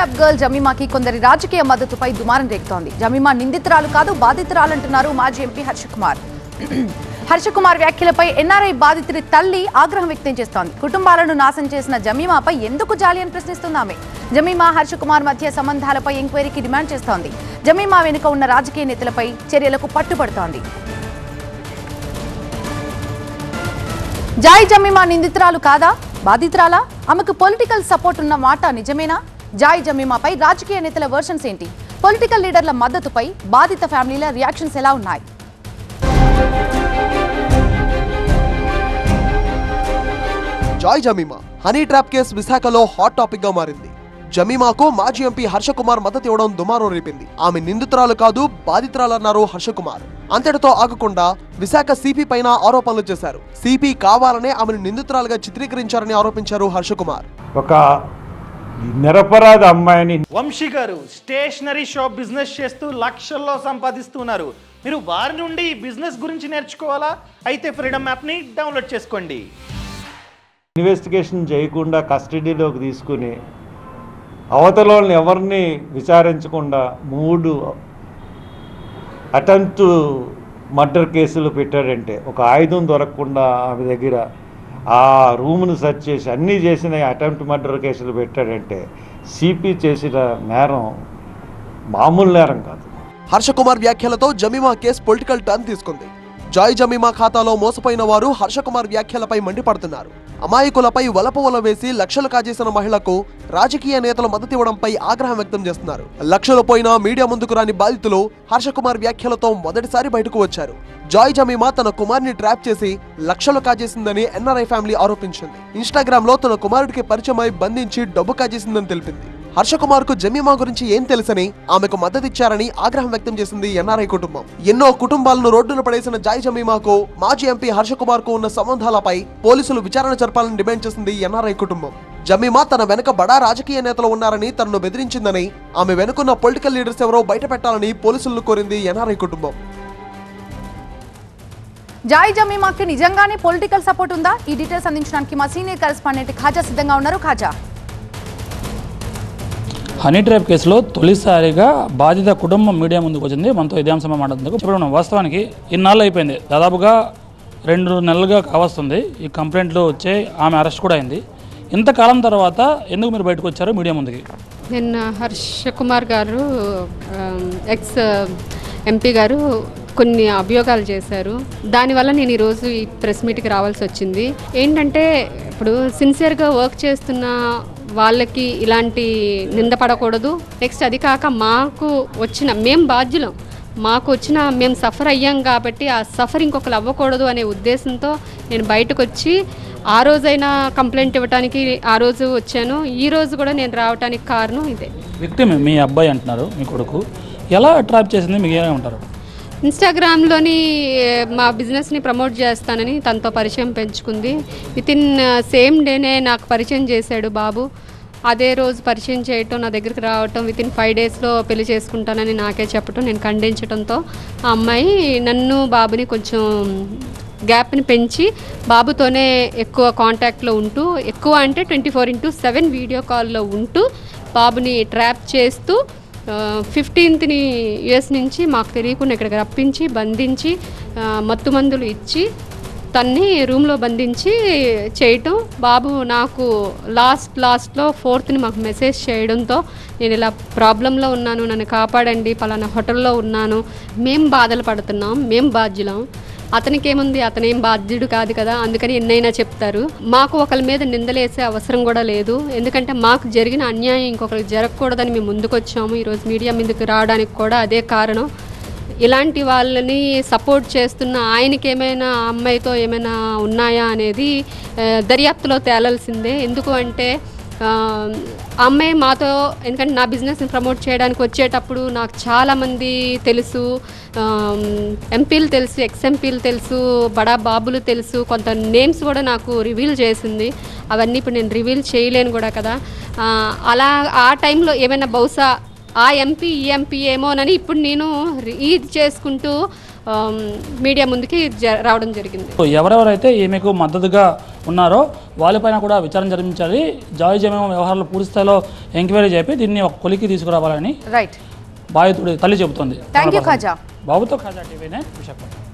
Trap girl జమీమాకి కొందరి రాజకీయ మద్దతుపై దుమారం రేగుతోంది. జమీమా నిందితురాలు కాదు, బాధితురాలంటున్నారు మాజీ ఎంపీ హర్షకుమార్. హర్షకుమార్ వ్యాఖ్యలపై ఎన్ఆర్ఐ బాధితుడి తల్లి ఆగ్రహం వ్యక్తం చేస్తోంది. కుటుంబాలను నాశనం చేసిన జమీమాపై ఎందుకు జాలి అని ప్రశ్నిస్తుంది ఆమె. జమీమా హర్షకుమార్ మధ్య సంబంధాలపై ఎంక్వైరీకి డిమాండ్ చేస్తోంది. జమీమా వెనుక ఉన్న రాజకీయ నేతలపై చర్యలకు పట్టుబడుతోంది. జాయ్ జమీమా నిందితురాలు కాదా, బాధితురాలా? ఆమెకు పొలిటికల్ సపోర్ట్ ఉన్న మాట నిజమేనా? జాయ్ జమీమాపై రాజకీయ నేతల వర్షన్స్ ఏంటి? పొలిటికల్ లీడర్ల మద్దతుపై బాధిత ఫ్యామిలీల రియాక్షన్స్ ఎలా ఉన్నాయి? Joy Jemimah honey trap case విశాఖలో హాట్ టాపిక్ గా మారింది. జమీమాకు మాజీ ఎంపీ హర్షకుమార్ మద్దతు ఇవ్వడం దుమారం రేపింది. ఆమె నిందితురాలు కాదు, బాధితురాలన్నారు హర్షకుమార్. అంతటితో ఆగకుండా విశాఖ సిపి పైన ఆరోపణలు చేశారు. సిపి కావాలనే ఆమెను నిందితురాలుగా చిత్రీకరించారని ఆరోపించారు హర్షకుమార్. ఒక నిరపరాధ అమ్మాయిని వంశీ గారు స్టేషనరీ షాప్ బిజినెస్ చేస్తూ లక్షల్లో సంపాదిస్తున్నారు. మీరు వారి నుండి ఈ బిజినెస్ గురించి నేర్చుకోవాలా? అయితే ఫ్రీడమ్ యాప్ని డౌన్లోడ్ చేసుకోండి. ఇన్వెస్టిగేషన్ చేయకుండా కస్టడీలోకి తీసుకుని అవతల వాళ్ళని ఎవరిని విచారించకుండా 3 అటెంప్ట్ మర్డర్ కేసులు పెట్టాడంటే, ఒక ఆయుధం దొరకకుండా ఆమె దగ్గర ఆ రూమ్ను సెర్చ్ చేసి అన్నీ చేసిన అటెంప్ట్ మర్డర్ కేసులు పెట్టాడంటే సిపి చేసిన నేరం మామూలు నేరం కాదు. హర్షకుమార్ వ్యాఖ్యలతో జమీమా కేసు పొలిటికల్ టర్న్ తీసుకుంది. జాయ్ జమీమా ఖాతాలో మోసపోయిన వారు హర్షకుమార్ వ్యాఖ్యలపై మండిపడుతున్నారు. అమాయకులపై వలపవల వేసి లక్షలు కాజేసిన మహిళకు రాజకీయ నేతలు మద్దతివ్వడంపై ఆగ్రహం వ్యక్తం చేస్తున్నారు. లక్షలు పోయినా మీడియా ముందుకు రాని బాధితులు హర్షకుమార్ వ్యాఖ్యలతో మొదటిసారి బయటకు వచ్చారు. జాయ్ జమీమా తన కుమార్ని ట్రాప్ చేసి లక్షలు కాజేసిందని ఎన్ఆర్ఐ ఫ్యామిలీ ఆరోపించింది. ఇన్స్టాగ్రామ్ లో తన కుమారుడికి పరిచయమై బంధించి డబ్బు కాజేసిందని తెలిపింది. హర్షకుమార్ కు జమీమా గురించి ఏం తెలుసని ఆమెకు మద్దతిచ్చారని ఆగ్రహం వ్యక్తం చేసింది ఎన్ఆర్ఐ కుటుంబం. ఎన్నో కుటుంబాలను రోడ్డున పడేసిన జాయ్ జమీమాకు మాజీ ఎంపీ హర్షకుమార్ కు ఉన్న సంబంధాలపై పోలీసులు విచారణ జరపాలని డిమాండ్ చేసింది ఎన్ఆర్ఐ కుటుంబం. జమీమా తన వెనుక బడా రాజకీయ నేతలు ఉన్నారని, తనను బెదిరించిందని, ఆమె వెనుకున్న పొలిటికల్ లీడర్స్ ఎవరో బయట పెట్టాలని పోలీసులను కోరింది ఎన్ఆర్ఐ కుటుంబం. జాయ్ జమీమాకి నిజంగానే పొలిటికల్ సపోర్ట్ ఉందా? ఈ డీటెయిల్స్ అందించడానికి మా సీనియర్ కరెస్పాండెంట్ ఖాజా సిద్ధంగా ఉన్నారు. ఖాజా, హనీ ట్రాప్ కేసులో తొలిసారిగా బాధిత కుటుంబం మీడియా ముందుకు వచ్చింది. మనతో ఇదే అంశం మాట్లాడుతుంది. ఇప్పుడు వాస్తవానికి ఇన్నాళ్ళు అయిపోయింది, దాదాపుగా 2 నెలలుగా కావస్తుంది ఈ కంప్లైంట్లు వచ్చే, ఆమె అరెస్ట్ కూడా అయింది. ఇంతకాలం తర్వాత ఎందుకు మీరు బయటకు వచ్చారు మీడియా ముందుకి? నిన్న హర్షకుమార్ గారు ఎక్స్ ఎంపీ గారు కొన్ని అభియోగాలు చేశారు. దానివల్ల నేను ఈరోజు ఈ ప్రెస్ మీట్కి రావాల్సి వచ్చింది. ఏంటంటే ఇప్పుడు సిన్సియర్గా వర్క్ చేస్తున్న వాళ్ళకి ఇలాంటి నింద పడకూడదు. నెక్స్ట్ అది కాక మాకు వచ్చిన మేము బాధ్యులం, మాకు వచ్చిన మేము సఫర్ అయ్యాం కాబట్టి ఆ సఫర్ ఇంకొకరు అవ్వకూడదు అనే ఉద్దేశంతో నేను బయటకు వచ్చి ఆ రోజైనా కంప్లైంట్ ఇవ్వడానికి ఆ రోజు వచ్చాను. ఈ రోజు కూడా నేను రావడానికి కారణం ఇదే. విక్టిమ్ మీ అబ్బాయి అంటున్నారు, మీ కొడుకు ఎలా ట్రాప్ చేసింది మీకు ఏమంటారు? ఇన్స్టాగ్రామ్లోని మా బిజినెస్ని ప్రమోట్ చేస్తానని తనతో పరిచయం పెంచుకుంది. వితిన్ సేమ్ డేనే నాకు పరిచయం చేశాడు బాబు. అదే రోజు పరిచయం చేయటం, నా దగ్గరికి రావటం, వితిన్ 5 డేస్లో పెళ్లి చేసుకుంటానని నాకే చెప్పటం, నేను ఖండించడంతో ఆ అమ్మాయి నన్ను బాబుని కొంచెం గ్యాప్ని పెంచి బాబుతోనే ఎక్కువ కాంటాక్ట్లో ఉంటూ, ఎక్కువ అంటే 24/7 వీడియో కాల్లో ఉంటూ బాబుని ట్రాప్ చేస్తూ 15th యుఎస్ నుంచి మాకు తెలియకుండా ఇక్కడికి రప్పించి బంధించి మత్తు మందులు ఇచ్చి తన్ని రూమ్లో బంధించి చేయటం. బాబు నాకు లాస్ట్లో 4th మాకు మెసేజ్ చేయడంతో నేను ఇలా ప్రాబ్లంలో ఉన్నాను, నన్ను కాపాడండి, పలానా హోటల్లో ఉన్నాను, మేం బాధలు పడుతున్నాం, మేం బాధ్యులం, అతనికి ఏముంది, అతనేం బాధ్యుడు కాదు కదా, అందుకని ఎన్నైనా చెప్తారు. మాకు ఒకరి మీద నిందలేసే అవసరం కూడా లేదు, ఎందుకంటే మాకు జరిగిన అన్యాయం ఇంకొకరికి జరగకూడదని మేము ముందుకు వచ్చాము. ఈరోజు మీడియా ముందుకు రావడానికి కూడా అదే కారణం. ఇలాంటి వాళ్ళని సపోర్ట్ చేస్తున్న ఆయనకి ఏమైనా అమ్మాయితో ఏమైనా ఉన్నాయా అనేది దర్యాప్తులో తేలాల్సిందే. ఎందుకు అంటే అమ్మాయి మాతో, ఎందుకంటే నా బిజినెస్ని ప్రమోట్ చేయడానికి వచ్చేటప్పుడు నాకు చాలామంది తెలుసు, ఎంపీలు తెలుసు, ఎక్స్ఎంపీలు తెలుసు, బడా బాబులు తెలుసు, కొంత నేమ్స్ కూడా నాకు రివీల్ చేసింది. అవన్నీ ఇప్పుడు నేను రివీల్ చేయలేను కూడా కదా. అలా ఆ టైంలో ఏమైనా బహుశా ఆ ఎంపీ ఈ ఎంపీ ఏమోనని ఇప్పుడు నేను ఇది చేసుకుంటూ మీడియా ముందుకి రావడం జరిగింది. ఎవరెవరైతే ఈమెకు మద్దతుగా ఉన్నారో వాళ్ళపైన కూడా విచారణ జరిపించాలి. జాయ్ జమీమా వ్యవహారాలు పూర్తి స్థాయిలో ఎంక్వైరీ చేపి దీన్ని ఒక కొలికి తీసుకురావాలని రైట్. బాధితుడి తల్లి చెబుతోంది. Thank you Khaja. బాబుతో ఖాజా టీవీనే విశాఖపట్నం.